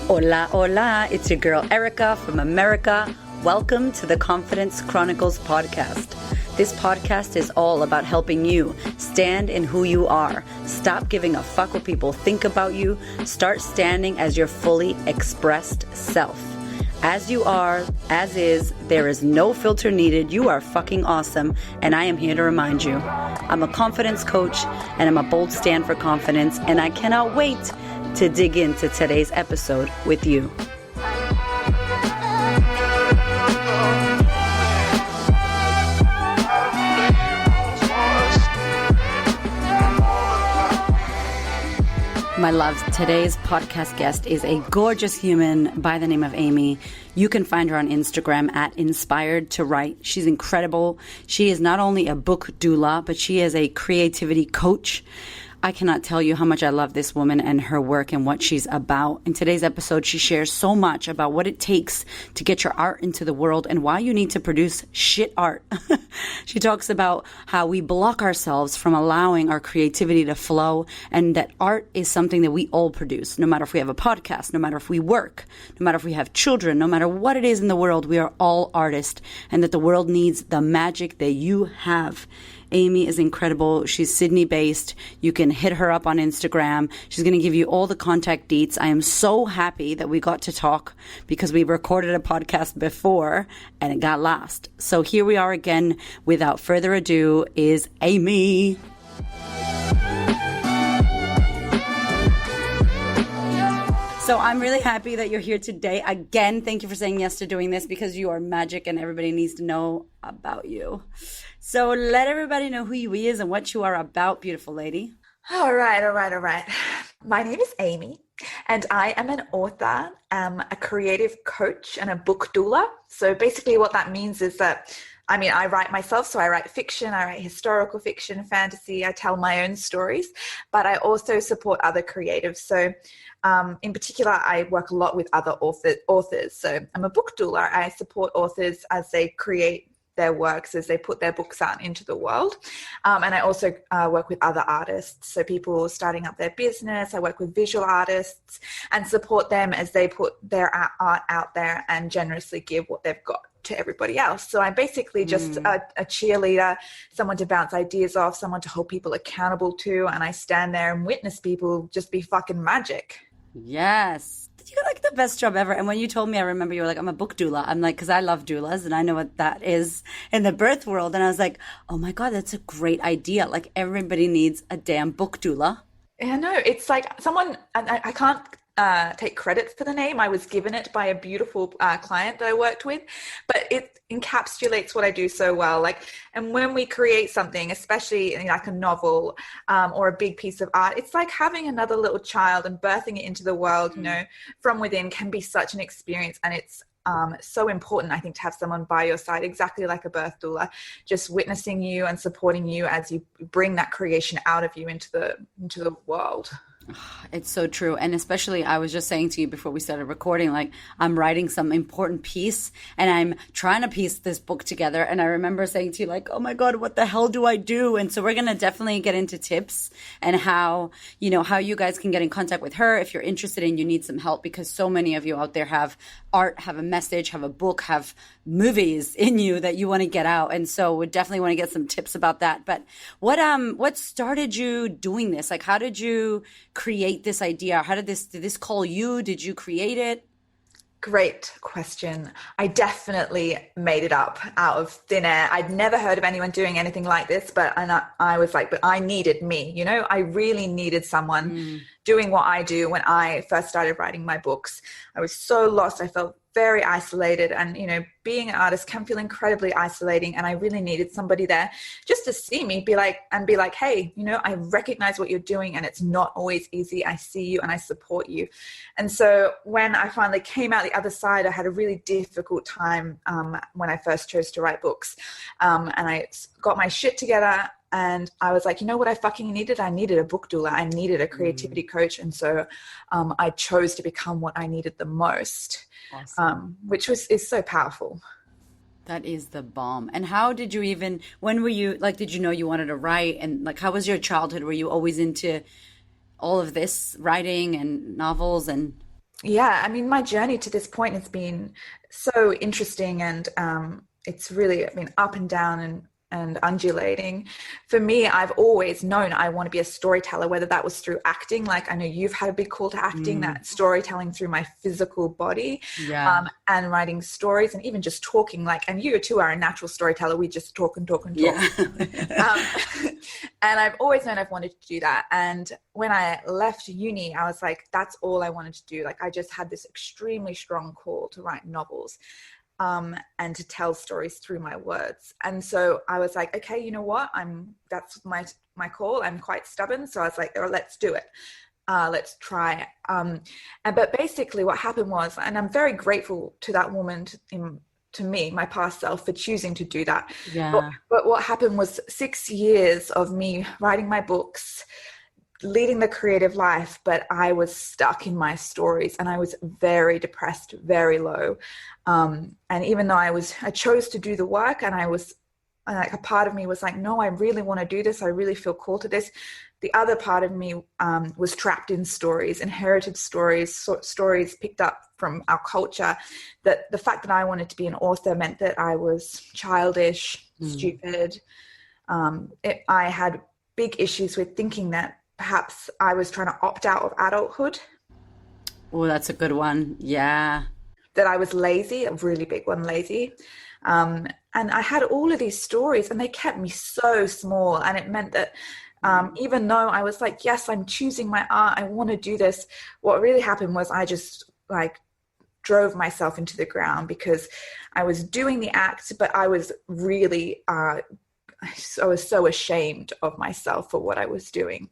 Hola, hola, it's your girl Erica from America. Welcome to the Confidence Chronicles podcast. This podcast is all about helping you stand in who you are. Stop giving a fuck what people think about you. Start standing as your fully expressed self. As you are, as is, there is no filter needed. You are fucking awesome, and I am here to remind you. I'm a confidence coach, and I'm a bold stand for confidence, and I cannot wait to dig into today's episode with you. My loves, today's podcast guest is a gorgeous human by the name of Amie. You can find her on Instagram at Inspired to Write. She's incredible. She is not only a book doula, but she is a creativity coach. I cannot tell you how much I love this woman and her work and what she's about. In today's episode, she shares so much about what it takes to get your art into the world and why you need to produce shit art. She talks about how we block ourselves from allowing our creativity to flow, and that art is something that we all produce. No matter if we have a podcast, no matter if we work, no matter if we have children, no matter what it is in the world, we are all artists, and that the world needs the magic that you have. Amie is incredible. She's Sydney-based. You can hit her up on Instagram. She's going to give you all the contact deets. I am so happy that we got to talk because we recorded a podcast before and it got lost. So here we are again. Without further ado is Amie. So I'm really happy that you're here today. Again, thank you for saying yes to doing this because you are magic and everybody needs to know about you. So let everybody know who you is and what you are about, beautiful lady. All right. My name is Amie, and I am an author, a creative coach, and a book doula. So basically what that means is that, I write myself, so I write fiction, I write historical fiction, fantasy, I tell my own stories, but I also support other creatives. So in particular, I work a lot with other authors. So I'm a book doula. I support authors as they create their works, as they put their books out into the world. And I also work with other artists. So people starting up their business, I work with visual artists and support them as they put their art out there and generously give what they've got to everybody else. So I'm basically just a cheerleader, someone to bounce ideas off, someone to hold people accountable to. And I stand there and witness people just be fucking magic. Yes. You're like the best job ever. And when you told me, I remember you were like, I'm a book doula. I'm like, because I love doulas and I know what that is in the birth world. And I was like, oh my God, that's a great idea. Like everybody needs a damn book doula. Yeah, no, it's like someone, I can't take credit for the name. I was given it by a beautiful client that I worked with, but it encapsulates what I do so well. And when we create something, especially like a novel or a big piece of art, it's like having another little child and birthing it into the world, from within can be such an experience. And it's so important, I think, to have someone by your side, exactly like a birth doula, just witnessing you and supporting you as you bring that creation out of you into the world. It's so true. And especially, I was just saying to you before we started recording, like I'm writing some important piece and I'm trying to piece this book together. And I remember saying to you like, oh my God, what the hell do I do? And so we're going to definitely get into tips and how you guys can get in contact with her if you're interested and you need some help, because so many of you out there have art, have a message, have a book, have movies in you that you want to get out. And so we definitely want to get some tips about that. But what started you doing this? Like, how did you create this idea? Did this call you? Did you create it? Great question. I definitely made it up out of thin air. I'd never heard of anyone doing anything like this, but I was like, but I needed me, I really needed someone doing what I do. When I first started writing my books, I was so lost. I felt very isolated, and being an artist can feel incredibly isolating, and I really needed somebody there just to see me, be like, hey, I recognize what you're doing and it's not always easy. I see you and I support you. And so when I finally came out the other side, I had a really difficult time when I first chose to write books, and I got my shit together. And I was like, what I fucking needed? I needed a book doula. I needed a creativity coach. And so I chose to become what I needed the most, which is so powerful. That is the bomb. And how did you when were you, did you know you wanted to write? And how was your childhood? Were you always into all of this writing and novels and... Yeah, I mean, my journey to this point has been so interesting, and it's really, I mean, up and down and undulating. For me, I've always known I want to be a storyteller, whether that was through acting, like I know you've had a big call to acting, that storytelling through my physical body, Yeah. and writing stories, and even just talking, like, and you too are a natural storyteller. We just talk and talk and talk. Yeah. And I've always known I've wanted to do that. And when I left uni, I was like, that's all I wanted to do. Like, I just had this extremely strong call to write novels, and to tell stories through my words. And so I was like, okay, you know what? That's my call. I'm quite stubborn. So I was like, oh, let's do it. Let's try it. But basically what happened was, and I'm very grateful to that woman, to me, my past self, for choosing to do that. Yeah. But what happened was 6 years of me writing my books, leading the creative life, but I was stuck in my stories, and I was very depressed, very low. And even though I chose to do the work, and I was like, a part of me was like, no, I really want to do this. I really feel called to this. The other part of me was trapped in stories, inherited stories, stories picked up from our culture, that the fact that I wanted to be an author meant that I was childish, stupid. I had big issues with thinking that perhaps I was trying to opt out of adulthood, Oh, that's a good one. Yeah. that I was lazy, a really big one, lazy. And I had all of these stories, and they kept me so small. And it meant that even though I was like, yes, I'm choosing my art, I want to do this, what really happened was I just like drove myself into the ground, because I was doing the act, but I was really, I was so ashamed of myself for what I was doing.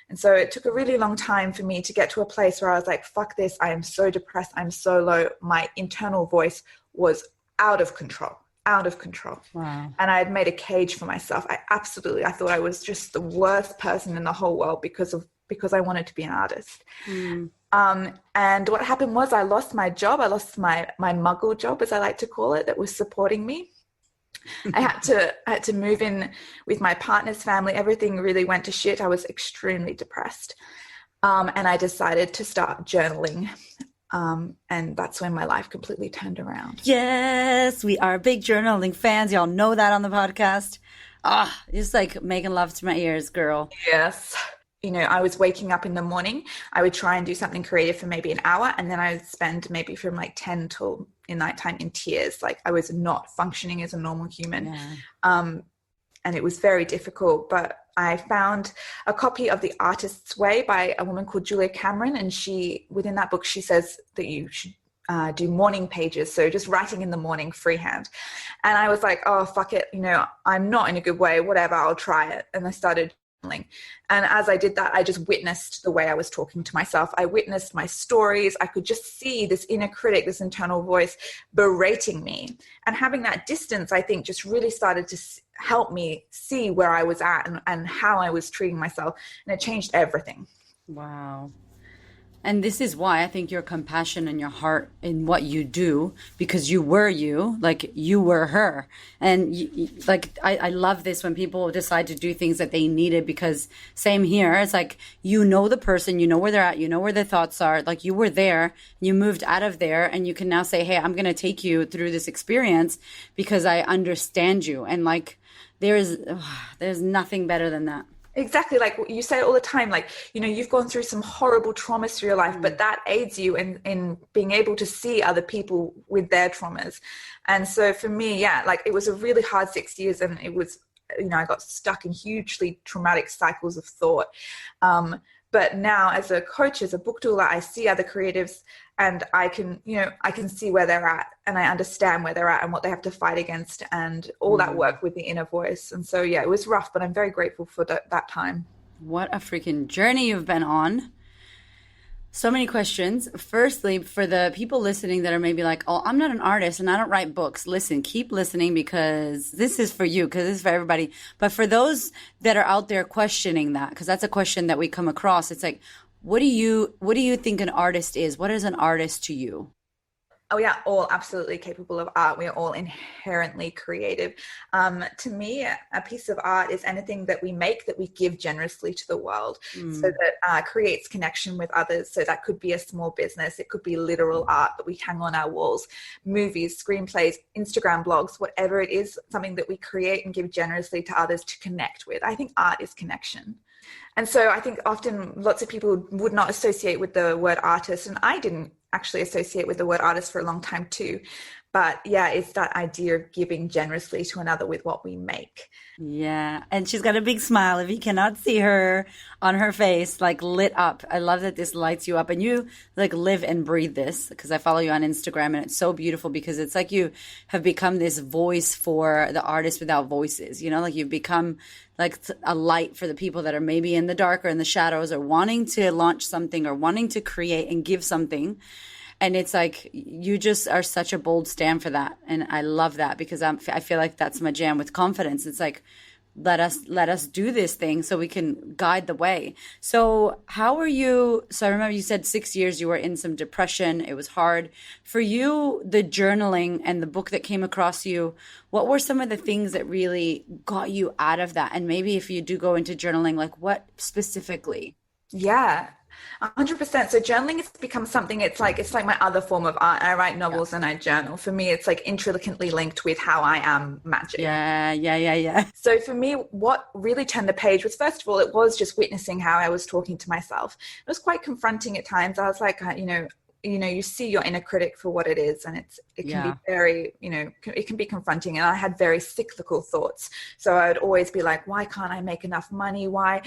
And so it took a really long time for me to get to a place where I was like, fuck this, I am so depressed, I'm so low. My internal voice was out of control. Wow. And I had made a cage for myself. I thought I was just the worst person in the whole world because I wanted to be an artist. And what happened was I lost my job. I lost my muggle job, as I like to call it, that was supporting me. I had to move in with my partner's family. Everything really went to shit. I was extremely depressed. And I decided to start journaling. And that's when my life completely turned around. Yes, we are big journaling fans. Y'all know that on the podcast. Ah, it's like making love to my ears, girl. Yes. You know, I was waking up in the morning. I would try and do something creative for maybe an hour, and then I would spend maybe from like 10 till in nighttime in tears. Like, I was not functioning as a normal human. Yeah. And it was very difficult, but I found a copy of The Artist's Way by a woman called Julia Cameron. And within that book, she says that you should do morning pages. So just writing in the morning freehand. And I was like, oh, fuck it. You know, I'm not in a good way, whatever, I'll try it. And I started journaling. And as I did that, I just witnessed the way I was talking to myself. I witnessed my stories. I could just see this inner critic, this internal voice berating me. And having that distance, I think, just really started to help me see where I was at and how I was treating myself. And it changed everything. Wow. And this is why I think your compassion and your heart in what you do, because you were you, like you were her. And I love this when people decide to do things that they needed, because same here. It's like, you know, the person, you know where they're at, you know where their thoughts are. Like, you were there, you moved out of there, and you can now say, hey, I'm going to take you through this experience because I understand you. And like, there's nothing better than that. Exactly. Like you say it all the time, like, you know, you've gone through some horrible traumas through your life, but that aids you in being able to see other people with their traumas. And so for me, yeah, like it was a really hard 6 years, and it was, you know, I got stuck in hugely traumatic cycles of thought. But now as a coach, as a book doula, I see other creatives, and I can see where they're at, and I understand where they're at and what they have to fight against, and all that work with the inner voice. And so, yeah, it was rough, but I'm very grateful for that time. What a freaking journey you've been on. So many questions. Firstly, for the people listening that are maybe like, oh, I'm not an artist and I don't write books. Listen, keep listening, because this is for you, because this is for everybody. But for those that are out there questioning that, because that's a question that we come across, it's like, what do you think an artist is? What is an artist to you? Oh yeah, all absolutely capable of art. We are all inherently creative. To me, a piece of art is anything that we make that we give generously to the world, so that creates connection with others. So that could be a small business. It could be literal art that we hang on our walls, movies, screenplays, Instagram blogs, whatever it is, something that we create and give generously to others to connect with. I think art is connection. And so I think often lots of people would not associate with the word artist, and I didn't actually associate with the word artist for a long time too. But yeah, it's that idea of giving generously to another with what we make. Yeah. And she's got a big smile. If you cannot see her on her face, like lit up. I love that this lights you up and you like live and breathe this because I follow you on Instagram and it's so beautiful because it's like you have become this voice for the artists without voices, you know, like you've become like a light for the people that are maybe in the dark or in the shadows or wanting to launch something or wanting to create and give something. And it's like you just are such a bold stand for that. And I love that because I feel like that's my jam with confidence. It's like, let us do this thing so we can guide the way. So how are you? So I remember you said 6 years you were in some depression. It was hard. For you, the journaling and the book that came across you, what were some of the things that really got you out of that? And maybe if you do go into journaling, like what specifically? Yeah, 100%. So journaling has become something, it's like my other form of art. I write novels and I journal. For me, it's like intricately linked with how I am magic. Yeah. So for me, what really turned the page was, first of all, it was just witnessing how I was talking to myself. It was quite confronting at times. I was like, you see your inner critic for what it is, and it can be very, it can be confronting. And I had very cyclical thoughts. So I would always be like, why can't I make enough money? Why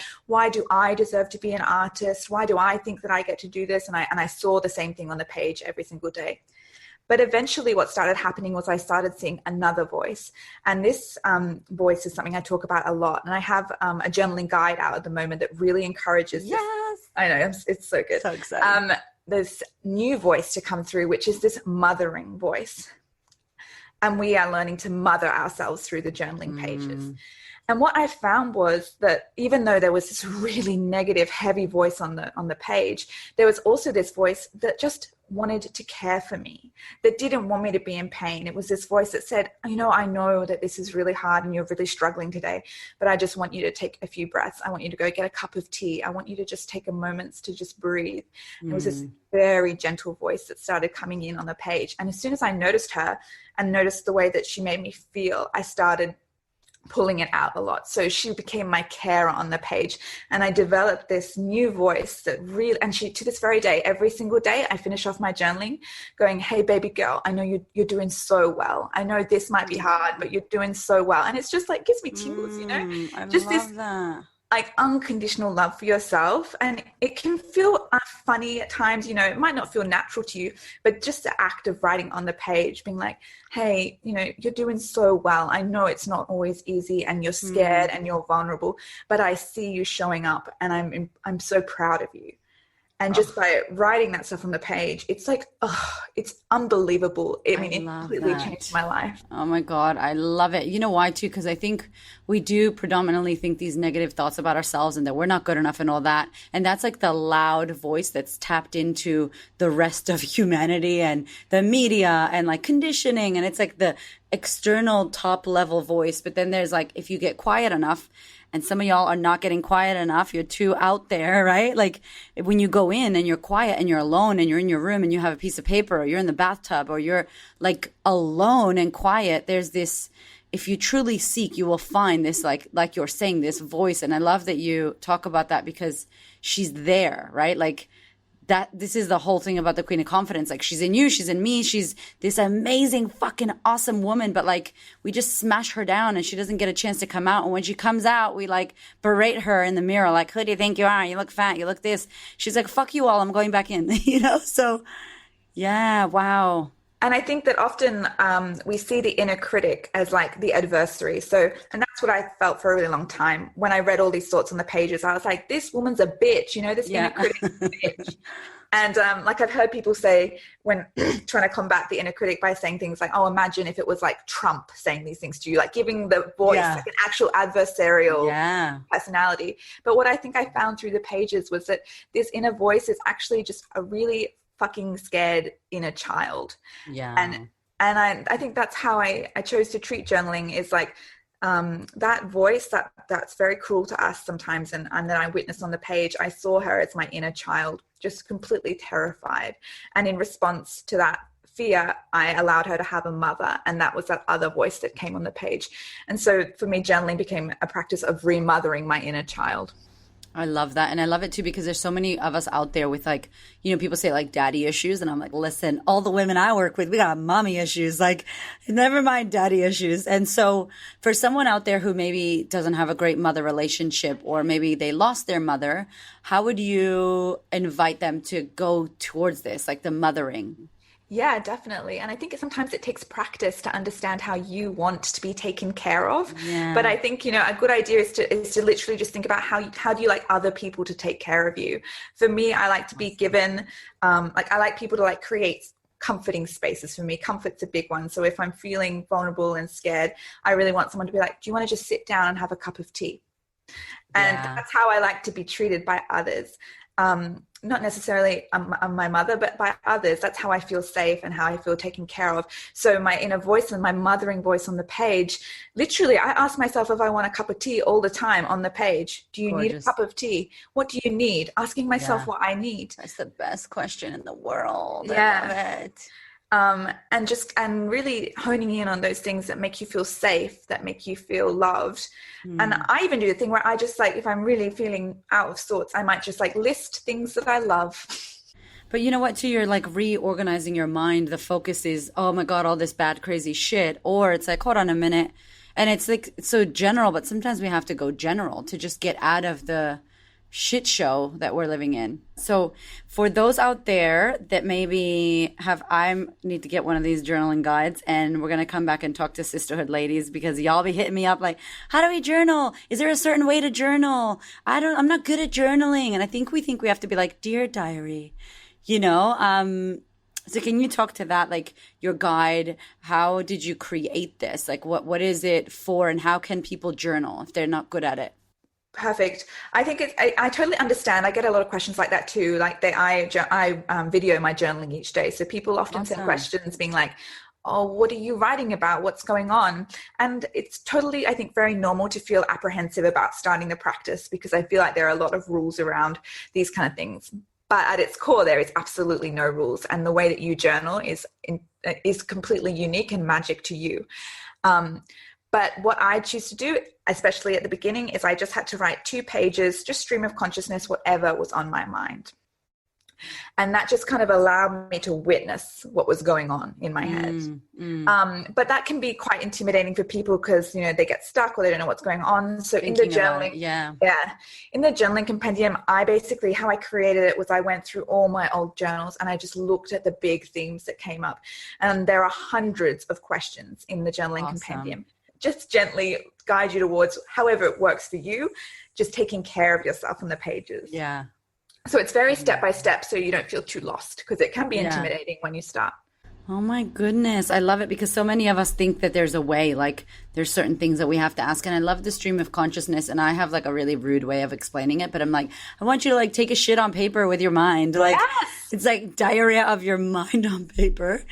do I deserve to be an artist? Why do I think that I get to do this? And I saw the same thing on the page every single day. But eventually what started happening was I started seeing another voice. And this voice is something I talk about a lot. And I have a journaling guide out at the moment that really encourages this. I know, it's so good. So exciting. This new voice to come through, which is this mothering voice. And we are learning to mother ourselves through the journaling pages. And what I found was that even though there was this really negative, heavy voice on the page, there was also this voice that just wanted to care for me, that didn't want me to be in pain. It was this voice that said, I know that this is really hard and you're really struggling today, but I just want you to take a few breaths. I want you to go get a cup of tea. I want you to just take a moment to just breathe. It was this very gentle voice that started coming in on the page. And as soon as I noticed her and noticed the way that she made me feel, I started pulling it out a lot. So she became my carer on the page, and I developed this new voice that really, and she, to this very day, every single day I finish off my journaling going, hey baby girl, I know you're doing so well. I know this might be hard, but you're doing so well. And it's just like gives me tingles, I just love this that. like unconditional love for yourself. And it can feel funny at times, it might not feel natural to you, but just the act of writing on the page, being like, hey, you're doing so well. I know it's not always easy and you're scared and you're vulnerable, but I see you showing up and I'm so proud of you. And just by writing that stuff on the page, it's like, it's unbelievable. It completely changed my life. Oh my God, I love it. You know why too? Because I think we do predominantly think these negative thoughts about ourselves and that we're not good enough and all that. And that's like the loud voice that's tapped into the rest of humanity and the media and like conditioning. And it's like the external top level voice. But then there's like, if you get quiet enough, and some of y'all are not getting quiet enough. You're too out there, right? Like when you go in and you're quiet and you're alone and you're in your room and you have a piece of paper or you're in the bathtub or you're like alone and quiet, there's this, if you truly seek, you will find this, like you're saying, this voice. And I love that you talk about that because she's there, right? Like that, this is the whole thing about the Queen of Confidence. Like she's in you, she's in me, she's this amazing, fucking awesome woman, but like we just smash her down and she doesn't get a chance to come out. And when she comes out, we like berate her in the mirror, like, who do you think you are? You look fat, you look this. She's like, fuck you all, I'm going back in, So yeah, wow. And I think that often we see the inner critic as like the adversary. So, and that's what I felt for a really long time. When I read all these thoughts on the pages, I was like, this woman's a bitch, this inner critic is a bitch. And like I've heard people say when trying to combat the inner critic by saying things like, oh, imagine if it was like Trump saying these things to you, like giving the voice like an actual adversarial personality. But what I think I found through the pages was that this inner voice is actually just a really fucking scared inner child. Yeah. And I think that's how I chose to treat journaling, is like that voice that's very cruel to us sometimes, and that I witnessed on the page. I saw her as my inner child, just completely terrified. And in response to that fear, I allowed her to have a mother, and that was that other voice that came on the page. And so for me, journaling became a practice of remothering my inner child. I love that. And I love it too, because there's so many of us out there with like, you know, people say like daddy issues. And I'm like, listen, all the women I work with, we got mommy issues, like never mind daddy issues. And so for someone out there who maybe doesn't have a great mother relationship, or maybe they lost their mother, how would you invite them to go towards this, like the mothering? Yeah, definitely. And I think sometimes it takes practice to understand how you want to be taken care of. Yeah. But I think, you know, a good idea is to literally just think about how do you like other people to take care of you? For me, I like to be given, I like people to like create comforting spaces for me. Comfort's a big one. So if I'm feeling vulnerable and scared, I really want someone to be like, do you want to just sit down and have a cup of tea? And that's how I like to be treated by others. Not necessarily my mother, but by others. That's how I feel safe and how I feel taken care of. So my inner voice and my mothering voice on the page, literally, I ask myself if I want a cup of tea all the time on the page. Do you need a cup of tea? What do you need? Asking myself what I need. That's the best question in the world. Yeah. I love it. And really honing in on those things that make you feel safe, that make you feel loved. And I even do the thing where I just like, if I'm really feeling out of sorts, I might just like list things that I love. But you know what, too? You're like reorganizing your mind. The focus is, oh my God, all this bad, crazy shit. Or it's like, hold on a minute. And it's like, it's so general, but sometimes we have to go general to just get out of the shit show that we're living in. So for those out there that maybe I need to get one of these journaling guides, and we're going to come back and talk to sisterhood ladies, because y'all be hitting me up like, how do we journal? Is there a certain way to journal? I'm not good at journaling. And I think we have to be like, dear diary, you know? So can you talk to that? Like your guide, how did you create this? Like what is it for, and how can people journal if they're not good at it? Perfect. I think I totally understand. I get a lot of questions like that too. Like I video my journaling each day. So people often send questions being like, oh, what are you writing about? What's going on? And it's totally, I think, very normal to feel apprehensive about starting the practice, because I feel like there are a lot of rules around these kind of things. But at its core, there is absolutely no rules. And the way that you journal is completely unique and magic to you. But what I choose to do, especially at the beginning, is I just had to write 2 pages, just stream of consciousness, whatever was on my mind. And that just kind of allowed me to witness what was going on in my head. But that can be quite intimidating for people, because, you know, they get stuck or they don't know what's going on. So in the journaling, in the journaling compendium, how I created it was I went through all my old journals and I just looked at the big themes that came up. And there are hundreds of questions in the journaling compendium. Just gently guide you towards however it works for you, just taking care of yourself on the pages. Yeah. So it's very step by step, so you don't feel too lost, because it can be intimidating when you start. Oh my goodness. I love it, because so many of us think that there's a way, like there's certain things that we have to ask. And I love the stream of consciousness, and I have like a really rude way of explaining it, but I'm like, I want you to like take a shit on paper with your mind. Like It's like diarrhea of your mind on paper.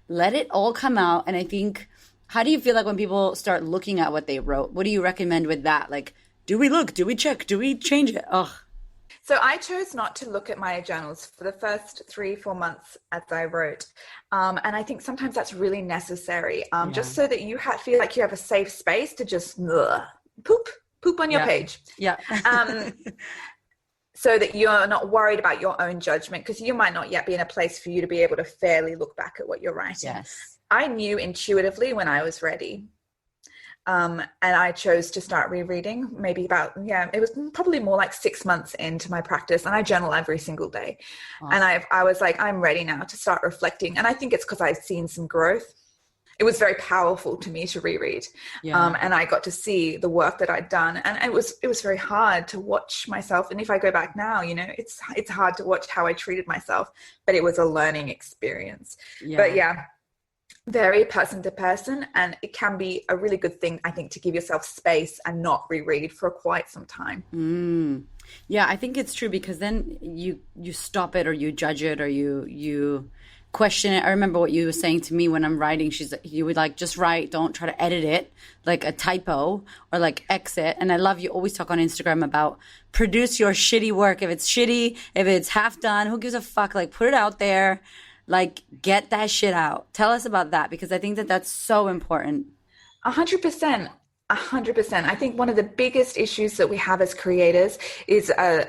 Let it all come out. And I think, how do you feel like when people start looking at what they wrote? What do you recommend with that? Like, do we look? Do we check? Do we change it? Oh. So I chose not to look at my journals for the first 3-4 months as I wrote. And I think sometimes that's really necessary, just so that you feel like you have a safe space to just poop on your page. Yeah. So that you're not worried about your own judgment, because you might not yet be in a place for you to be able to fairly look back at what you're writing. Yes. I knew intuitively when I was ready. And I chose to start rereading maybe it was probably more like 6 months into my practice, and I journal every single day. Awesome. And I was like, I'm ready now to start reflecting. And I think it's because I've seen some growth. It was very powerful to me to reread. And I got to see the work that I'd done. And it was very hard to watch myself. And if I go back now, you know, it's hard to watch how I treated myself, but it was a learning experience. But Very person to person, and it can be a really good thing, I think, to give yourself space and not reread for quite some time. Yeah, I think it's true because then you stop it or you judge it or you question it. I remember what you were saying to me when I'm writing. You would like just write, don't try to edit it like a typo or like exit. And I love you always talk on Instagram about produce your shitty work. If it's shitty, if it's half done, who gives a fuck? Like put it out there, like get that shit out. Tell us about that because I think that that's so important. 100%. 100%. I think one of the biggest issues that we have as creators is a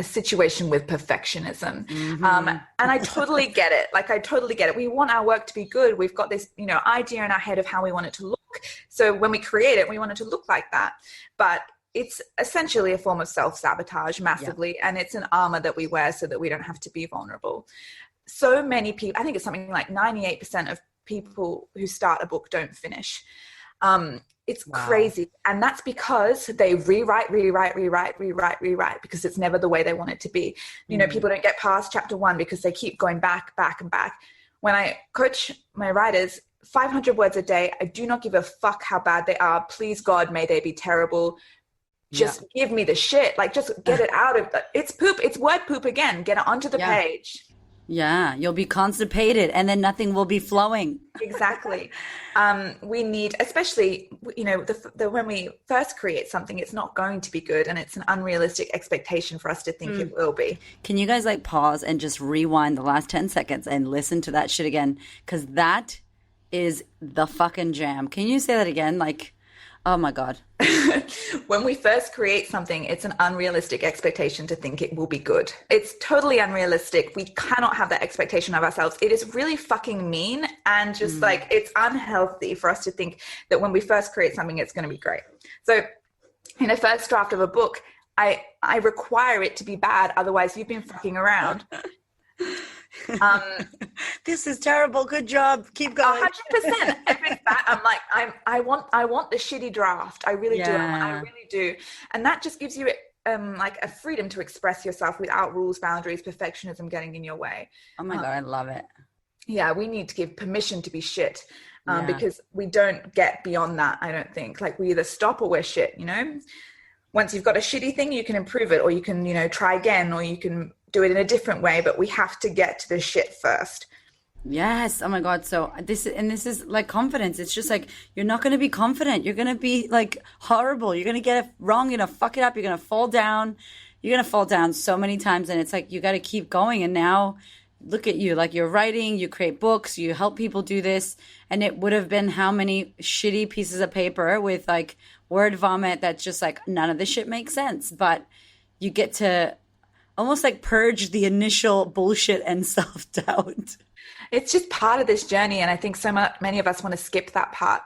situation with perfectionism. And I totally get it. Like, I totally get it. We want our work to be good. We've got this, idea in our head of how we want it to look. So when we create it, we want it to look like that. But it's essentially a form of self-sabotage massively. And it's an armor that we wear so that we don't have to be vulnerable. So many people, I think it's something like 98% of people who start a book don't finish. It's crazy. And that's because they rewrite, because it's never the way they want it to be. People don't get past chapter 1 because they keep going back and back. When I coach my writers, 500 words a day, I do not give a fuck how bad they are. Please, God, may they be terrible. Just give me the shit. Like, just get it out of it's poop. It's word poop again. Get it onto the page. Yeah, you'll be constipated and then nothing will be flowing. Exactly. We need, especially, when we first create something, it's not going to be good and it's an unrealistic expectation for us to think it will be. Can you guys like pause and just rewind the last 10 seconds and listen to that shit again? Because that is the fucking jam. Can you say that again? Like, oh my God. When we first create something, it's an unrealistic expectation to think it will be good. It's totally unrealistic. We cannot have that expectation of ourselves. It is really fucking mean and just like it's unhealthy for us to think that when we first create something, it's going to be great. So in a first draft of a book, I require it to be bad. Otherwise, you've been fucking around. This is terrible. Good job. Keep going. 100%. If it's bad, I'm like, I want the shitty draft. I really do. I really do. And that just gives you like a freedom to express yourself without rules, boundaries, perfectionism getting in your way. Oh my God, I love it. Yeah, we need to give permission to be shit because we don't get beyond that, I don't think. Like, we either stop or we're shit, Once you've got a shitty thing, you can improve it or you can, try again or you can do it in a different way, but we have to get to the shit first. Yes. Oh my God. So this is like confidence. It's just like, you're not going to be confident. You're going to be like horrible. You're going to get it wrong. You're going to fuck it up. You're going to fall down. You're going to fall down so many times. And it's like, you got to keep going. And now look at you, like you're writing, you create books, you help people do this. And it would have been how many shitty pieces of paper with like word vomit that's just like, none of this shit makes sense. But you get to almost like purge the initial bullshit and self-doubt. It's just part of this journey. And I think many of us want to skip that part.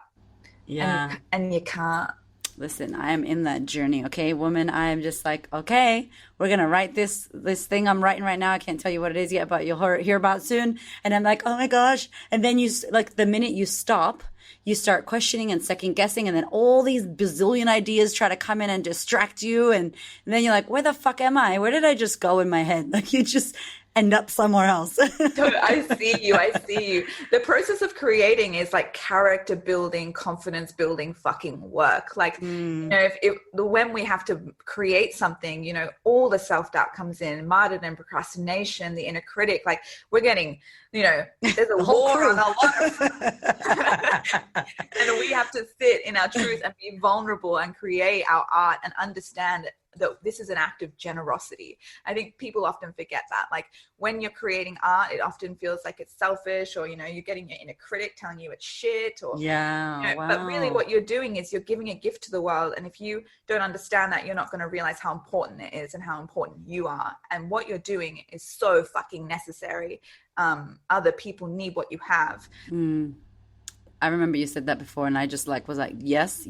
Yeah. And you can't. Listen, I am in that journey. Okay, woman, I am just like, okay, we're going to write this thing I'm writing right now. I can't tell you what it is yet, but you'll hear about soon. And I'm like, oh my gosh. And then like the minute you stop, you start questioning and second guessing. And then all these bazillion ideas try to come in and distract you. And then you're like, where the fuck am I? Where did I just go in my head? Like you just end up somewhere else. I see you. The process of creating is like character building, confidence building fucking work. Like, when we have to create something, all the self-doubt comes in, martyrdom, procrastination, the inner critic, like we're getting, there's a war on our life. And we have to sit in our truth and be vulnerable and create our art and understand that this is an act of generosity. I think people often forget that. Like when you're creating art, it often feels like it's selfish or, you're getting your inner critic telling you it's shit or, wow. But really what you're doing is you're giving a gift to the world. And if you don't understand that, you're not going to realize how important it is and how important you are. And what you're doing is so fucking necessary. Other people need what you have. I remember you said that before and I just was like, yes.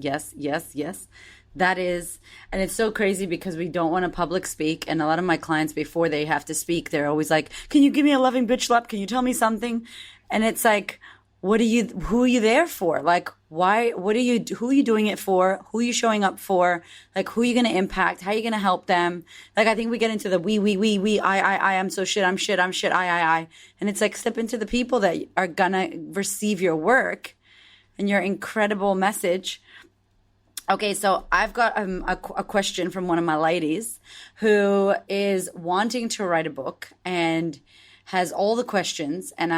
That is, and it's so crazy because we don't want to public speak. And a lot of my clients, before they have to speak, they're always like, can you give me a loving bitch slap? Can you tell me something? And it's like, who are you there for? Like, who are you doing it for? Who are you showing up for? Like, who are you going to impact? How are you going to help them? Like, I think we get into the I'm so shit, I'm shit, I. And it's like, step into the people that are going to receive your work and your incredible message. Okay, so I've got a question from one of my ladies who is wanting to write a book and has all the questions, and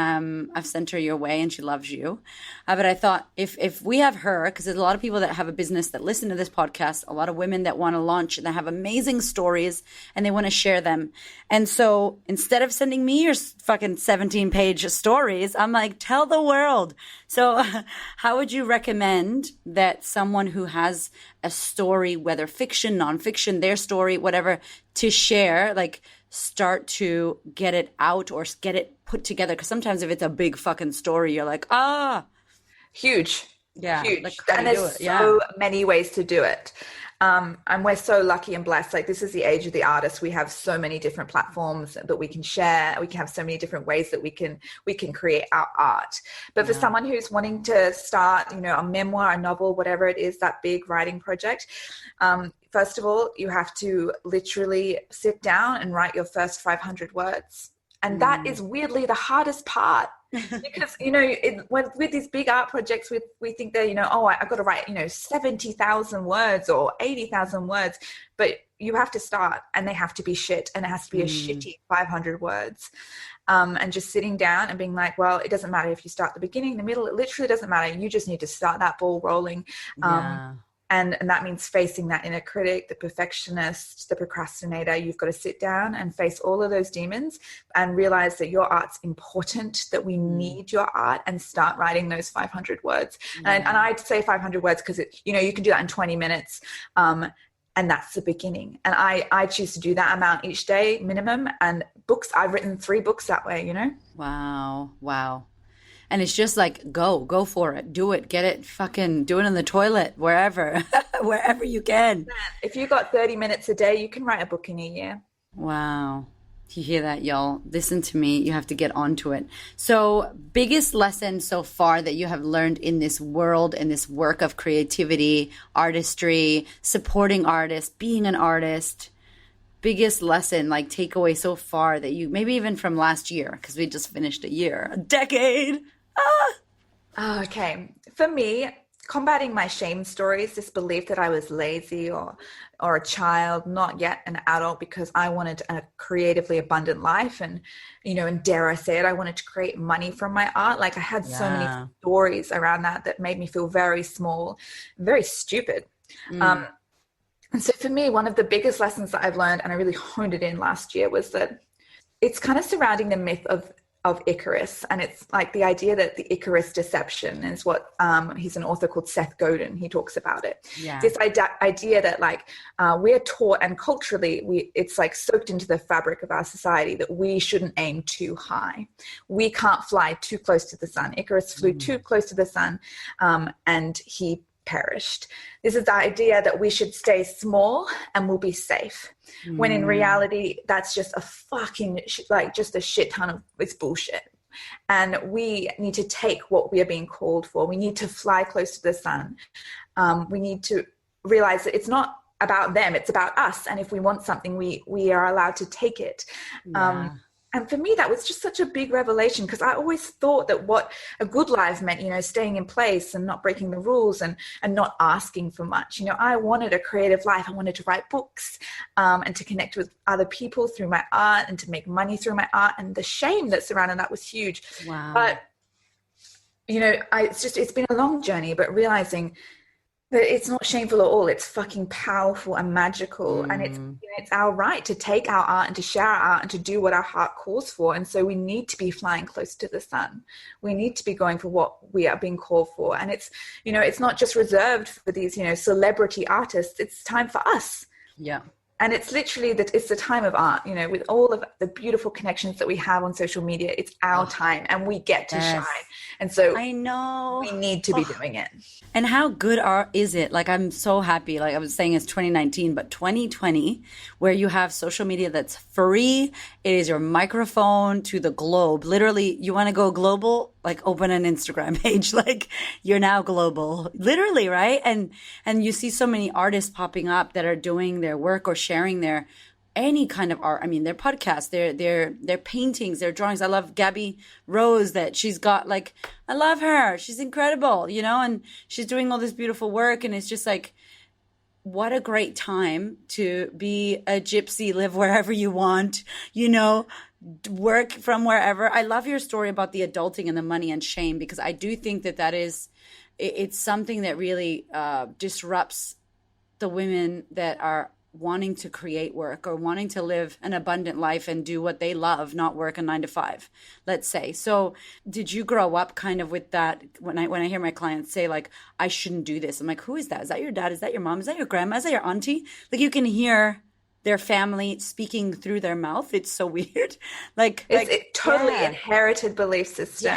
I've sent her your way, and she loves you. But I thought if we have her, because there's a lot of people that have a business that listen to this podcast, a lot of women that want to launch and that have amazing stories, and they want to share them. And so instead of sending me your fucking 17-page stories, I'm like, tell the world. So how would you recommend that someone who has a story, whether fiction, nonfiction, their story, whatever, to share, like, start to get it out or get it put together? Because sometimes if it's a big fucking story, you're like, huge. Huge. Like, and there's so many ways to do it. And we're so lucky and blessed. Like, this is the age of the artist. We have so many different platforms that we can share. We can have so many different ways that we can create our art. But for someone who's wanting to start, a memoir, a novel, whatever it is, that big writing project, first of all, you have to literally sit down and write your first 500 words. And that is weirdly the hardest part. Because, with these big art projects, we think that, I've got to write, 70,000 words or 80,000 words, but you have to start, and they have to be shit, and it has to be a shitty 500 words. And just sitting down and being like, well, it doesn't matter if you start the beginning, the middle, it literally doesn't matter. You just need to start that ball rolling. And that means facing that inner critic, the perfectionist, the procrastinator. You've got to sit down and face all of those demons and realize that your art's important, that we need your art, and start writing those 500 words. And I'd say 500 words because, you can do that in 20 minutes. And that's the beginning. And I choose to do that amount each day minimum. And books, I've written 3 books that way, Wow. And it's just like, go for it. Do it. Get it. Fucking do it in the toilet, wherever, wherever you can. If you got 30 minutes a day, you can write a book in a year. Wow. You hear that, y'all? Listen to me. You have to get onto it. So, biggest lesson so far that you have learned in this world, in this work of creativity, artistry, supporting artists, being an artist, biggest lesson, like takeaway so far that you, maybe even from last year, because we just finished a decade. Okay. For me, combating my shame stories, this belief that I was lazy or a child, not yet an adult, because I wanted a creatively abundant life. And, and dare I say it, I wanted to create money from my art. Like, I had so many stories around that made me feel very small, very stupid. And so for me, one of the biggest lessons that I've learned, and I really honed it in last year, was that it's kind of surrounding the myth of Icarus. And it's like the idea that the Icarus deception is what, he's an author called Seth Godin. He talks about it. Yeah. This idea that we're taught, and culturally it's like soaked into the fabric of our society, that we shouldn't aim too high. We can't fly too close to the sun. Icarus flew too close to the sun, and he perished. This is the idea that we should stay small and we'll be safe. When in reality, that's just a fucking, just a shit ton of, it's bullshit. And we need to take what we are being called for. We need to fly close to the sun. We need to realize that it's not about them, it's about us. And if we want something, we are allowed to take it. And for me, that was just such a big revelation, because I always thought that what a good life meant, staying in place and not breaking the rules and not asking for much. I wanted a creative life. I wanted to write books and to connect with other people through my art and to make money through my art. And the shame that surrounded that was huge. Wow. But, it's been a long journey, but realizing that it's not shameful at all. It's fucking powerful and magical. And it's our right to take our art and to share our art and to do what our heart calls for. And so we need to be flying close to the sun. We need to be going for what we are being called for. And it's, it's not just reserved for these, celebrity artists. It's time for us. Yeah. And it's literally that it's the time of art, you know, with all of the beautiful connections that we have on social media, it's our time and we get to shine. Yes. And so I know. we need to be doing it. And how good is it? Like, I'm so happy. Like I was saying, it's 2019, but 2020, where you have social media that's free. It is your microphone to the globe. Literally, you want to go global? Like, open an Instagram page. Like, you're now global. Literally, right? And you see so many artists popping up that are doing their work or sharing their any kind of art. I mean, their podcasts, their paintings, their drawings. I love Gabby Rose, that she's got, like, I love her. She's incredible, you know, and she's doing all this beautiful work. And it's just like, what a great time to be a gypsy, live wherever you want, you know, work from wherever. I love your story about the adulting and the money and shame, because I do think that it's something that really disrupts the women that are wanting to create work or wanting to live an abundant life and do what they love, not work a 9 to 5, let's say. So did you grow up kind of with that? When I hear my clients say, like, I shouldn't do this, I'm like, who is that? Is that your dad? Is that your mom? Is that your grandma? Is that your auntie? Like, you can hear their family speaking through their mouth. It's so weird. It's totally inherited belief system.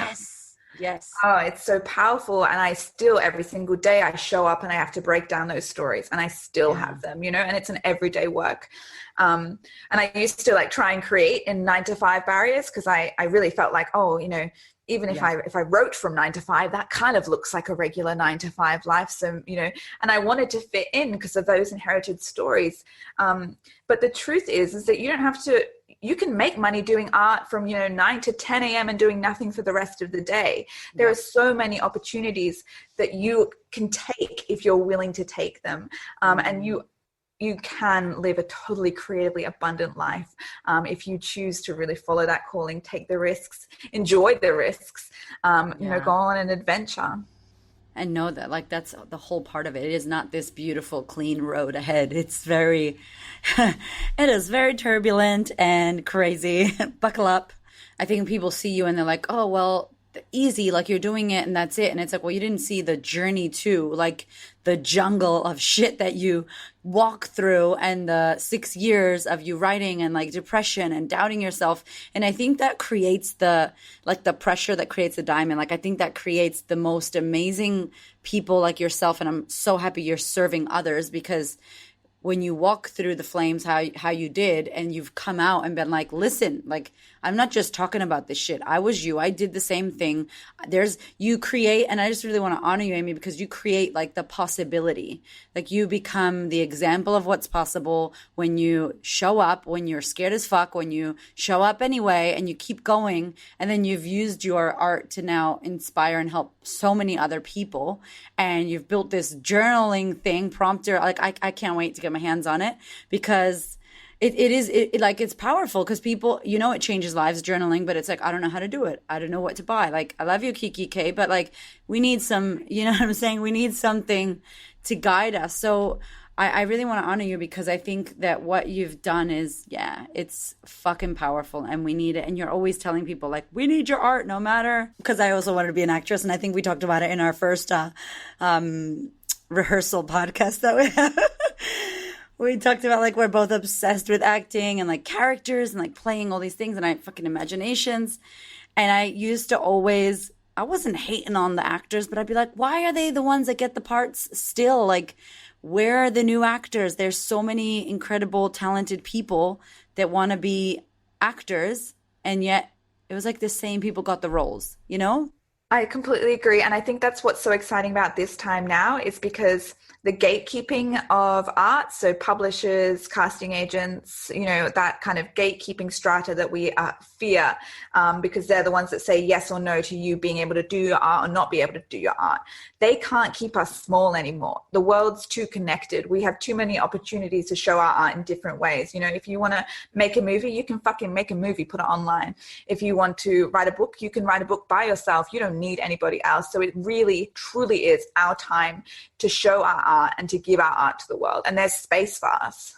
Yes. Oh, it's so powerful. And I still, every single day, I show up and I have to break down those stories, and I still have them, you know, and it's an everyday work. And I used to, like, try and create in 9 to 5 barriers, because I really felt like, oh, you know, even if I wrote from 9 to 5, that kind of looks like a regular 9 to 5 life. So, you know, and I wanted to fit in because of those inherited stories. But the truth is that you don't have to. You can make money doing art from, you know, 9 to 10 a.m. and doing nothing for the rest of the day. There are so many opportunities that you can take if you're willing to take them. And you can live a totally creatively abundant life if you choose to really follow that calling, take the risks, enjoy the risks, you know, go on an adventure. And know that, like, that's the whole part of it. It is not this beautiful, clean road ahead. It's very, it is very turbulent and crazy. Buckle up. I think people see you and they're like, oh, well, easy, like, you're doing it and that's it. And it's like, well, you didn't see the journey too, like the jungle of shit that you walk through, and the 6 years of you writing, and like depression and doubting yourself. And I think that creates the pressure that creates the diamond. Like, I think that creates the most amazing people like yourself. And I'm so happy you're serving others, because when you walk through the flames, how you did, and you've come out and been like, listen, like, I'm not just talking about this shit. I was you. I did the same thing. You create, and I just really want to honor you, Amie, because you create, like, the possibility. Like, you become the example of what's possible when you show up, when you're scared as fuck, when you show up anyway, and you keep going. And then you've used your art to now inspire and help so many other people. And you've built this journaling thing, prompter. Like, I can't wait to get my hands on it, because it's powerful, because people, you know, it changes lives, journaling, but it's like, I don't know how to do it. I don't know what to buy. Like, I love you, Kiki K, but, like, we need some, you know what I'm saying? We need something to guide us. So I really want to honor you, because I think that what you've done is, it's fucking powerful, and we need it. And you're always telling people, like, we need your art no matter, because I also wanted to be an actress. And I think we talked about it in our first rehearsal podcast that we have. We talked about, like, we're both obsessed with acting and, like, characters and, like, playing all these things, and I fucking imaginations. And I used to always, I wasn't hating on the actors, but I'd be like, why are they the ones that get the parts still? Like, where are the new actors? There's so many incredible, talented people that want to be actors, and yet it was like the same people got the roles, you know? I completely agree. And I think that's what's so exciting about this time now, is because the gatekeeping of art, so publishers, casting agents, you know, that kind of gatekeeping strata that we fear, because they're the ones that say yes or no to you being able to do your art or not be able to do your art. They can't keep us small anymore. The world's too connected. We have too many opportunities to show our art in different ways. You know, if you want to make a movie, you can fucking make a movie, put it online. If you want to write a book, you can write a book by yourself. You don't need anybody else. So it really, truly is our time to show our art and to give our art to the world. And there's space for us.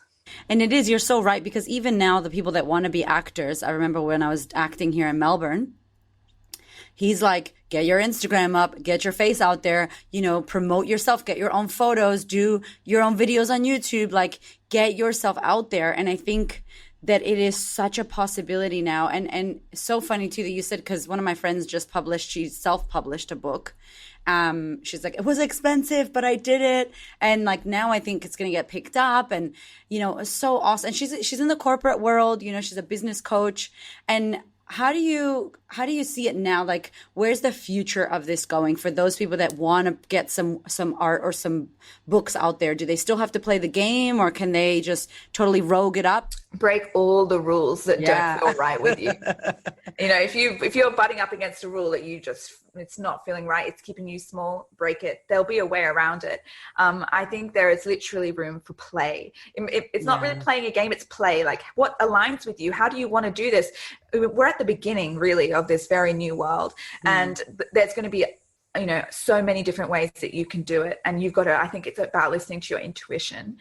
And it is, you're so right, because even now the people that want to be actors, I remember when I was acting here in Melbourne, He's like, get your Instagram up, get your face out there, you know, promote yourself, get your own photos, do your own videos on YouTube, like get yourself out there. And I think that it is such a possibility now. And so funny too that you said, because one of my friends just published, she self-published a book. She's like, it was expensive, but I did it. And like, now I think it's going to get picked up, and, you know, it's so awesome. And she's in the corporate world, you know, she's a business coach. And how do you see it now? Like, where's the future of this going for those people that want to get some art or some books out there? Do they still have to play the game, or can they just totally rogue it up? Break all the rules that don't feel right with you. You know, if you're butting up against a rule that it's not feeling right, it's keeping you small, break it. There'll be a way around it. I think there is literally room for play. It's not really playing a game, it's play. Like, what aligns with you? How do you want to do this? We're at the beginning, really, of this very new world. And there's going to be, you know, so many different ways that you can do it. And you've got to, I think it's about listening to your intuition.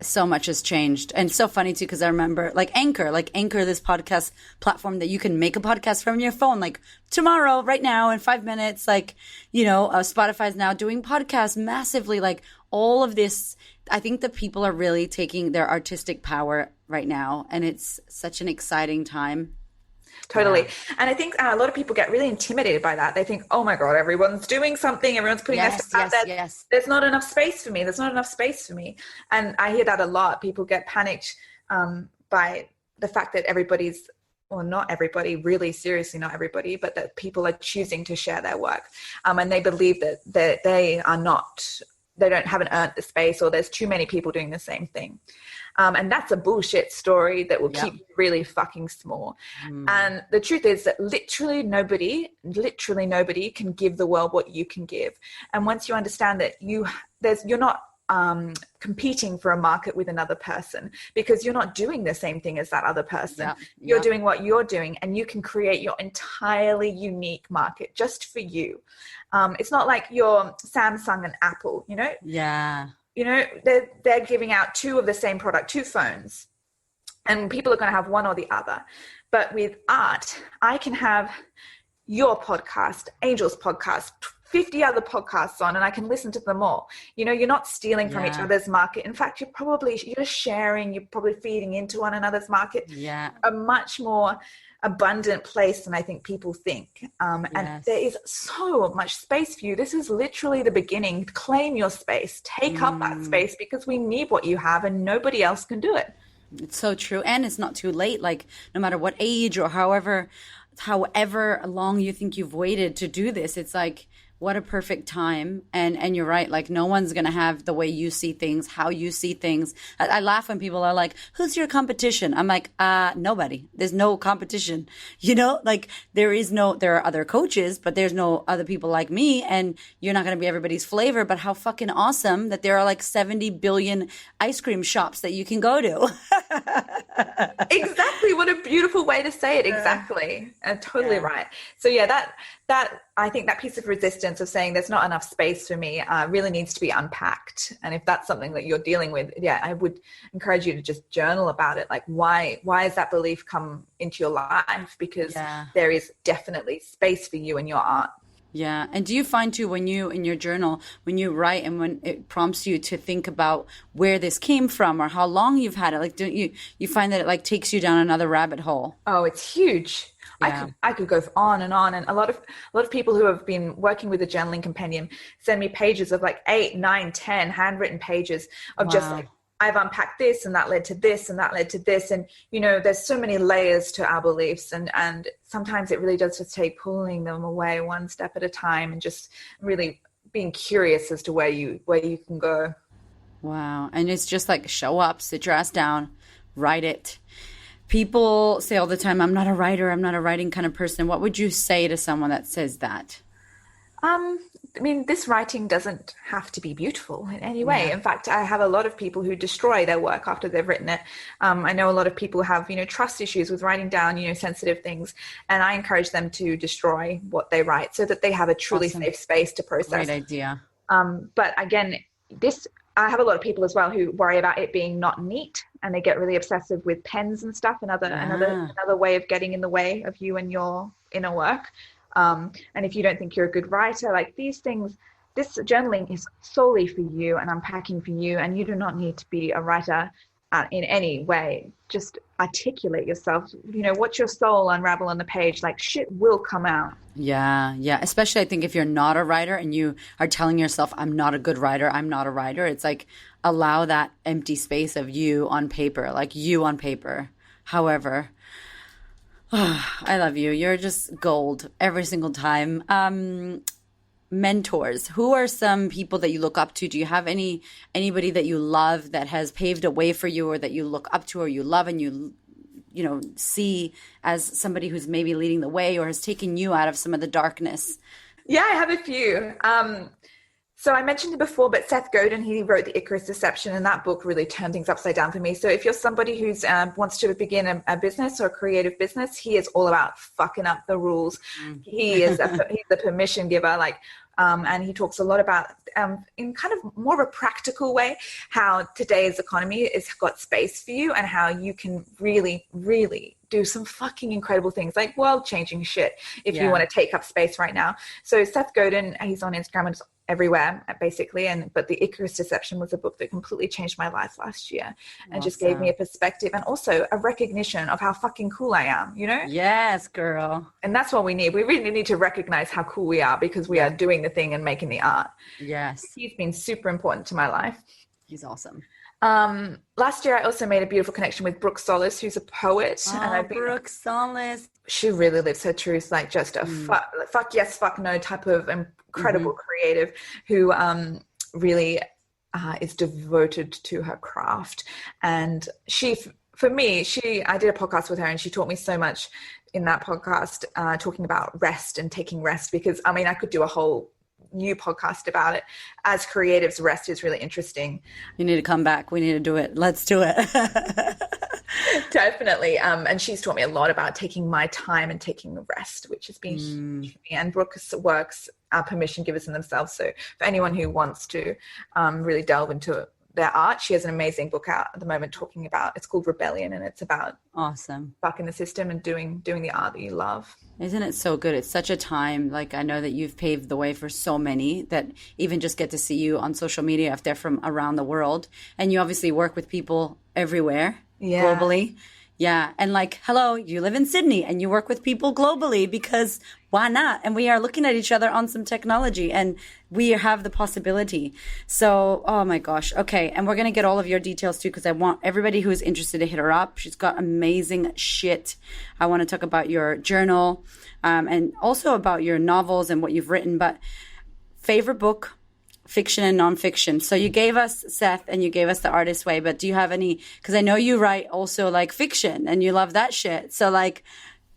So much has changed. And so funny too, because I remember like Anchor, this podcast platform that you can make a podcast from your phone, like tomorrow, right now, in 5 minutes. Like, you know, Spotify's now doing podcasts massively. Like, all of this, I think that people are really taking their artistic power right now, and it's such an exciting time. Totally. Yeah. And I think a lot of people get really intimidated by that. They think, oh my God, everyone's doing something. Everyone's putting their stuff out there. There's not enough space for me. There's not enough space for me. And I hear that a lot. People get panicked by the fact that everybody's, well, not everybody, really seriously, not everybody, but that people are choosing to share their work. And they believe that they haven't earned the space, or there's too many people doing the same thing. And that's a bullshit story that will keep you really fucking small. And the truth is that literally nobody can give the world what you can give. And once you understand that you're not competing for a market with another person, because you're not doing the same thing as that other person. You're doing what you're doing, and you can create your entirely unique market just for you. It's not like you're Samsung and Apple, you know? Yeah. You know, they're giving out two of the same product, two phones, and people are going to have one or the other. But with art, I can have your podcast, Angel's podcast, 50 other podcasts on, and I can listen to them all. You know, you're not stealing from each other's market. In fact, you're sharing, you're probably feeding into one another's market. Yeah. A much more abundant place than I think people think. And there is so much space for you. This is literally the beginning. Claim your space, take up that space, because we need what you have and nobody else can do it. It's so true. And it's not too late. Like, no matter what age or however long you think you've waited to do this, it's like, what a perfect time. And you're right. Like, no one's going to have the way you see things, how you see things. I laugh when people are like, who's your competition? I'm like, nobody. There's no competition. You know, like, there are other coaches, but there's no other people like me. And you're not going to be everybody's flavor. But how fucking awesome that there are like 70 billion ice cream shops that you can go to. Exactly. What a beautiful way to say it. Exactly. Totally right. So that I think that piece of resistance of saying there's not enough space for me really needs to be unpacked. And if that's something that you're dealing with, I would encourage you to just journal about it. Like, why has that belief come into your life? Because there is definitely space for you in your art. Yeah. And do you find too, when you, in your journal, when you write and when it prompts you to think about where this came from or how long you've had it, like, don't you find that it like takes you down another rabbit hole? Oh, it's huge. Yeah. I could go on, and a lot of people who have been working with the journaling compendium send me pages of like 8, 9, 10 handwritten pages of just like, I've unpacked this, and that led to this, and that led to this. And, you know, there's so many layers to our beliefs, and sometimes it really does just take pulling them away one step at a time and just really being curious as to where you can go. Wow. And it's just like, show up, sit your ass down, write it. People say all the time, I'm not a writer. I'm not a writing kind of person. What would you say to someone that says that? I mean, this writing doesn't have to be beautiful in any way. Yeah. In fact, I have a lot of people who destroy their work after they've written it. I know a lot of people have, trust issues with writing down, sensitive things. And I encourage them to destroy what they write so that they have a truly safe space to process. Great idea. But again, I have a lot of people as well who worry about it being not neat, and they get really obsessive with pens and stuff. Another way of getting in the way of you and your inner work. And if you don't think you're a good writer, like these things, this journaling is solely for you and unpacking for you, and you do not need to be a writer in any way. Just articulate yourself. Watch your soul unravel on the page. Like shit will come out. Yeah, yeah. Especially I think if you're not a writer and you are telling yourself, I'm not a good writer, I'm not a writer, it's like allow that empty space of you on paper, like you on paper. However, I love you. You're just gold every single time. Mentors. Who are some people that you look up to? Do you have anybody that you love that has paved a way for you, or that you look up to, or you love and you see as somebody who's maybe leading the way or has taken you out of some of the darkness? Yeah, I have a few. So I mentioned it before, but Seth Godin, he wrote The Icarus Deception, and that book really turned things upside down for me. So if you're somebody who's wants to begin a business or a creative business, he is all about fucking up the rules. He's the permission giver, and he talks a lot about, in kind of more of a practical way, how today's economy has got space for you and how you can really, really do some fucking incredible things, like world-changing shit if you want to take up space right now. So Seth Godin, he's on Instagram and everywhere basically, but The Icarus Deception was a book that completely changed my life last year and just gave me a perspective and also a recognition of how fucking cool I am, Yes, girl. And that's what we need. We really need to recognize how cool we are because we are doing the thing and making the art. Yes. He's been super important to my life. He's awesome. Last year I also made a beautiful connection with Brooke Solis, who's a poet. Brooke Solis. She really lives her truth, like just a fuck yes, fuck no type of incredible creative who really is devoted to her craft. And I did a podcast with her and she taught me so much in that podcast, talking about rest and taking rest, because I could do a whole new podcast about it. As creatives, rest is really interesting. You need to come back. We need to do it. Let's do it. Definitely. And she's taught me a lot about taking my time and taking rest, which has been huge for me. And Brooke's works are permission givers in themselves. So for anyone who wants to really delve into their art, she has an amazing book out at the moment talking about, it's called Rebellion, and it's about awesome bucking the system and doing the art that you love. Isn't it so good? It's such a time. Like, I know that you've paved the way for so many that even just get to see you on social media if they're from around the world. And you obviously work with people everywhere, globally. Yeah. And hello, you live in Sydney and you work with people globally, because why not? And we are looking at each other on some technology and we have the possibility. So, oh my gosh. Okay. And we're going to get all of your details too, because I want everybody who is interested to hit her up. She's got amazing shit. I want to talk about your journal, and also about your novels and what you've written. But favorite book, fiction and nonfiction. So you gave us Seth and you gave us The Artist's Way, but do you have any, because I know you write also fiction and you love that shit. So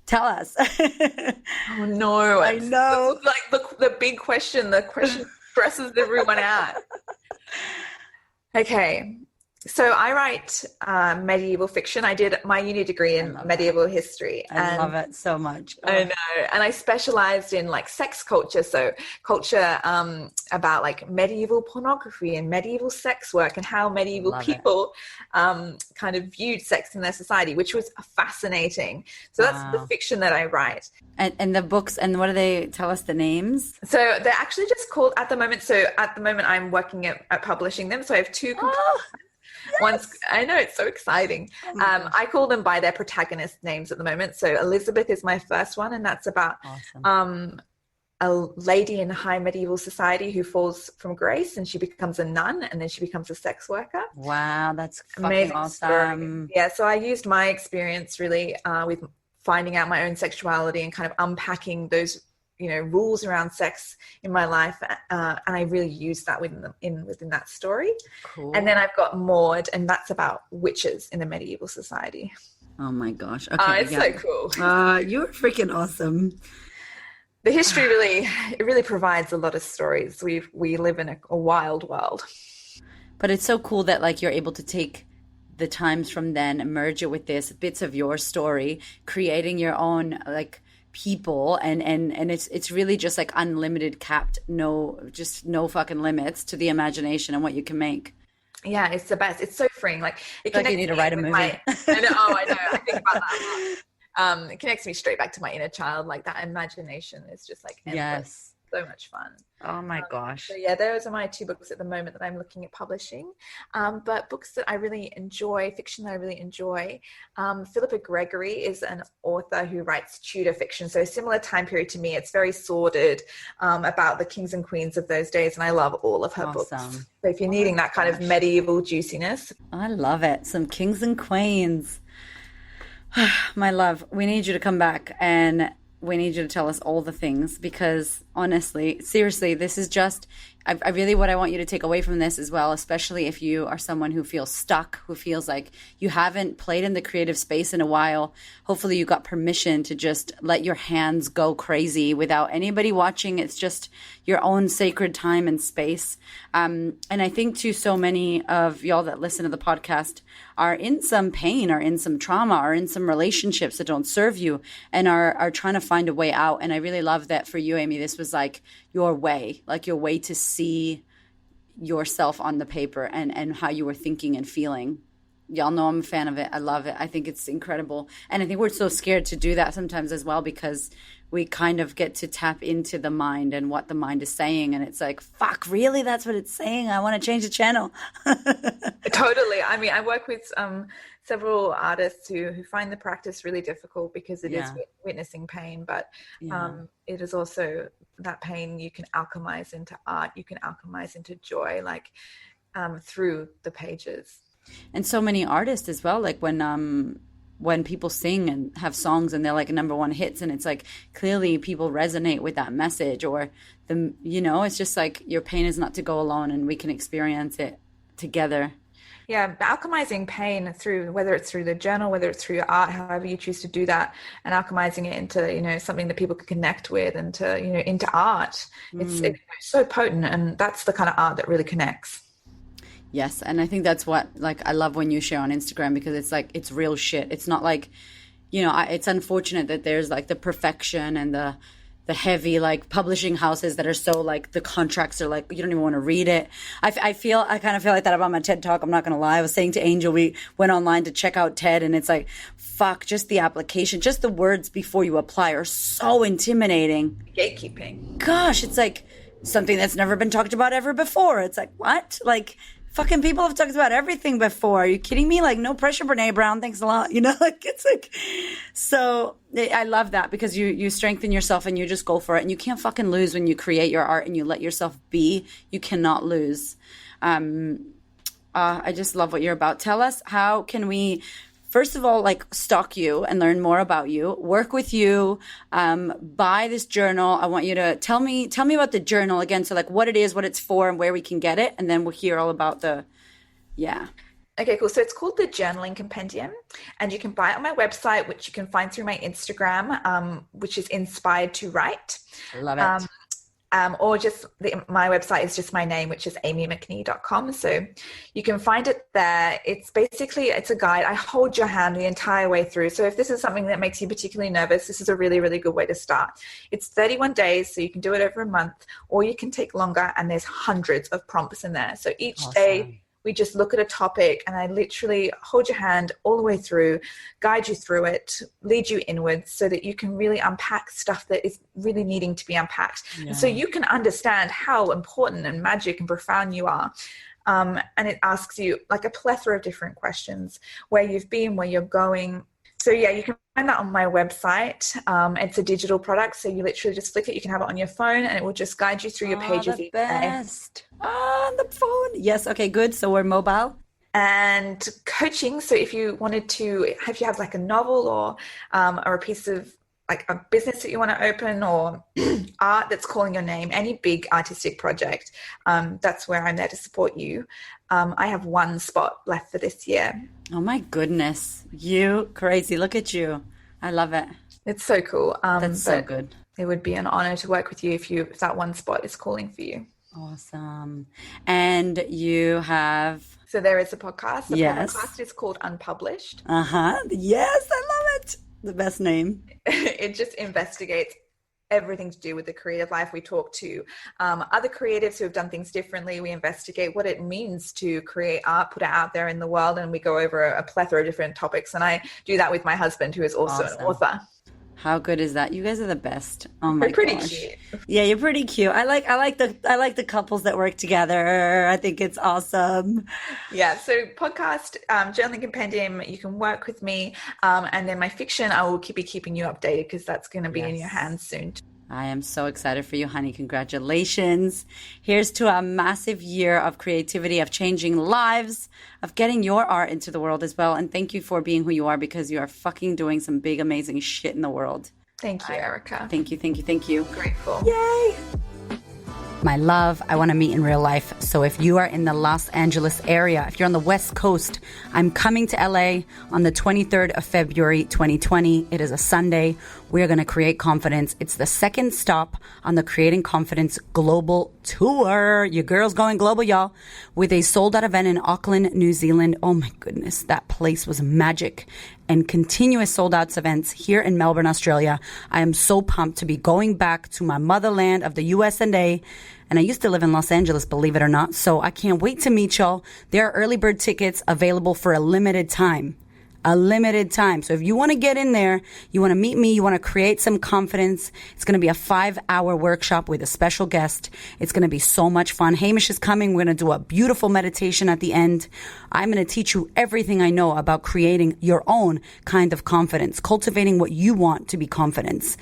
tell us. Oh no. I know. The big question, the question stresses everyone out. Okay. So I write medieval fiction. I did my uni degree in medieval history. I love it so much. I know. And I specialized in sex culture. So culture about medieval pornography and medieval sex work and how medieval people kind of viewed sex in their society, which was fascinating. So that's the fiction that I write. And the books, and what do they tell us the names? So they're actually just called at the moment. So at the moment I'm working at publishing them. So I have two Yes. I know, it's so exciting. I call them by their protagonist names at the moment. So Elizabeth is my first one, and that's about a lady in high medieval society who falls from grace and she becomes a nun and then she becomes a sex worker. Wow, that's amazing. Awesome. Yeah, so I used my experience really with finding out my own sexuality and kind of unpacking those rules around sex in my life, and I really use that within that story. Cool. And then I've got Maud, and that's about witches in the medieval society. Oh my gosh! Okay, it's so cool. You're freaking awesome. The history really provides a lot of stories. We live in a wild world. But it's so cool that you're able to take the times from then and merge it with this bits of your story, creating your own people, and it's really just unlimited, capped, no fucking limits to the imagination and what you can make. Yeah, it's the best. It's so freeing. You need to write a movie. I know. I think about that a lot. It connects me straight back to my inner child. Like that imagination is just like endless. Yes. So much fun. Oh my gosh. So yeah, those are my two books at the moment that I'm looking at publishing. But books that I really enjoy, fiction that I really enjoy. Philippa Gregory is an author who writes Tudor fiction. So a similar time period to me. It's very sordid, about the kings and queens of those days. And I love all of her books. So if you're needing that kind of medieval juiciness. I love it. Some kings and queens. My love, we need you to come back and we need you to tell us all the things, because honestly, seriously, this is just, I really, what I want you to take away from this as well, especially if you are someone who feels stuck, who feels like you haven't played in the creative space in a while. Hopefully you got permission to just let your hands go crazy without anybody watching. It's just your own sacred time and space. And I think too, so many of y'all that listen to the podcast are in some pain or in some trauma or in some relationships that don't serve you and are trying to find a way out. And I really love that for you, Amie. This was like your way to see yourself on the paper and how you were thinking and feeling. Y'all know I'm a fan of it. I love it. I think it's incredible. And I think we're so scared to do that sometimes as well, because we kind of get to tap into the mind and what the mind is saying. And it's like, fuck, really? That's what it's saying? I want to change the channel. Totally. I mean, I work with several artists who find the practice really difficult because it is witnessing pain, but it is also that pain you can alchemize into art. You can alchemize into joy, like through the pages. And so many artists as well, like when people sing and have songs and they're like number one hits, and it's like clearly people resonate with that message, or it's just like your pain is not to go alone and we can experience it together. Yeah, alchemizing pain through, whether it's through the journal, whether it's through your art, however you choose to do that, and alchemizing it into, something that people can connect with and to, into art. It's so potent, and that's the kind of art that really connects. Yes, and I think that's what, like, I love when you share on Instagram, because it's like, it's real shit. It's not like, it's unfortunate that there's like the perfection and the heavy like publishing houses that are so like the contracts are like you don't even want to read it. I kind of feel like that about my TED talk. I'm not gonna lie. I was saying to Angel, we went online to check out TED, and it's like, fuck, just the application, just the words before you apply are so intimidating. Gatekeeping. Gosh, it's like something that's never been talked about ever before. It's like, what? Like, fucking people have talked about everything before. Are you kidding me? Like, no pressure, Brene Brown. Thanks a lot. Like, it's like, so I love that, because you strengthen yourself and you just go for it. And you can't fucking lose when you create your art and you let yourself be. You cannot lose. I just love what you're about. Tell us, how can we, first of all, like, stalk you and learn more about you, work with you, buy this journal. I want you to tell me about the journal again. So like what it is, what it's for, and where we can get it. And then we'll hear all about Okay, cool. So it's called the Journaling Compendium, and you can buy it on my website, which you can find through my Instagram, which is Inspired to Write. Love it. Or just my website is just my name, which is amiemcnee.com. So you can find it there. It's a guide. I hold your hand the entire way through. So if this is something that makes you particularly nervous, this is a really, really good way to start. It's 31 days, so you can do it over a month, or you can take longer, and there's hundreds of prompts in there. So each day we just look at a topic, and I literally hold your hand all the way through, guide you through it, lead you inwards, so that you can really unpack stuff that is really needing to be unpacked. Yeah. And so you can understand how important and magic and profound you are. And it asks you like a plethora of different questions, where you've been, where you're going. So yeah, you can find that on my website. It's a digital product, so you literally just flick it. You can have it on your phone, and it will just guide you through your pages each day. On the phone. Yes. Okay, good. So we're mobile. And coaching. So if you have like a novel or a piece of like a business that you want to open, or art that's calling your name, any big artistic project, that's where I'm there to support you. I have one spot left for this year. Oh my goodness. You crazy. Look at you. I love it. It's so cool. That's so good. It would be an honor to work with you if that one spot is calling for you. Awesome. And you have... So there is a podcast. The yes. podcast is called Unpublished. Yes, I love it. The best name. It just investigates everything to do with the creative life. We talk to other creatives who have done things differently. We investigate what it means to create art, put it out there in the world, and we go over a plethora of different topics. And I do that with my husband, who is also an author. How good is that? You guys are the best. Oh my We're pretty gosh. cute. Yeah, you're pretty cute. I like the couples that work together. I think it's awesome. Yeah, so podcast, Journaling Compendium, you can work with me. And then my fiction, I will be keeping you updated because that's going to be in your hands soon. I am so excited for you, honey. Congratulations. Here's to a massive year of creativity, of changing lives, of getting your art into the world as well. And thank you for being who you are, because you are fucking doing some big, amazing shit in the world. Thank you, Erica. Thank you, thank you, thank you. Grateful. Yay! My love, I want to meet in real life. So if you are in the Los Angeles area, if you're on the West Coast, I'm coming to LA on the 23rd of February, 2020. It is a Sunday. We are going to create confidence. It's the second stop on the Creating Confidence Global Tour. Your girl's going global, y'all, with a sold out event in Auckland, New Zealand. Oh my goodness, that place was magic. And continuous sold outs events here in Melbourne, Australia. I am so pumped to be going back to my motherland of the US&A. And I used to live in Los Angeles, believe it or not. So I can't wait to meet y'all. There are early bird tickets available for a limited time. A limited time. So if you want to get in there, you want to meet me, you want to create some confidence, it's going to be a 5-hour workshop with a special guest. It's going to be so much fun. Hamish is coming. We're going to do a beautiful meditation at the end. I'm going to teach you everything I know about creating your own kind of confidence, cultivating what you want to be confidence.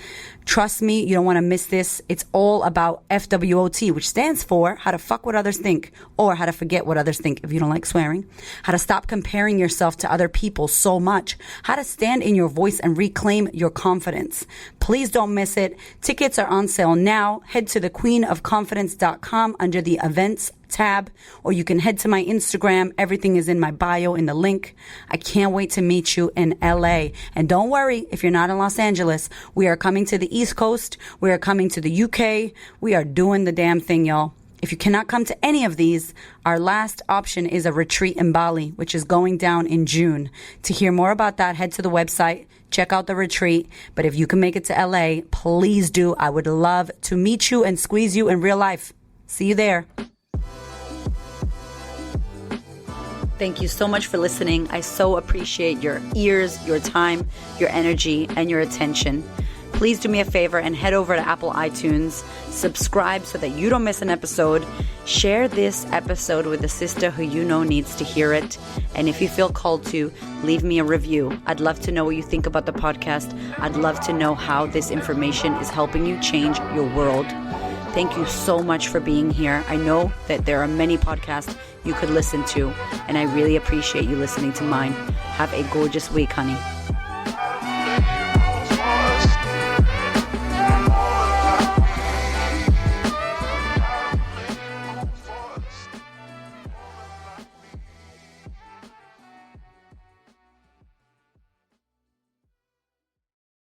Trust me, you don't want to miss this. It's all about FWOT, which stands for how to fuck what others think, or how to forget what others think if you don't like swearing, how to stop comparing yourself to other people so much, how to stand in your voice and reclaim your confidence. Please don't miss it. Tickets are on sale now. Head to thequeenofconfidence.com under the events tab, or you can head to my Instagram. Everything is in my bio in the link. I can't wait to meet you in LA. And don't worry if you're not in Los Angeles. We are coming to the East Coast. We are coming to the UK. We are doing the damn thing, y'all. If you cannot come to any of these, our last option is a retreat in Bali, which is going down in June. To hear more about that, head to the website, check out the retreat. But if you can make it to LA, please do. I would love to meet you and squeeze you in real life. See you there. Thank you so much for listening. I so appreciate your ears, your time, your energy, and your attention. Please do me a favor and head over to Apple iTunes, subscribe so that you don't miss an episode, share this episode with a sister who you know needs to hear it, and if you feel called to, leave me a review. I'd love to know what you think about the podcast. I'd love to know how this information is helping you change your world. Thank you so much for being here. I know that there are many podcasts you could listen to, and I really appreciate you listening to mine. Have a gorgeous week, honey.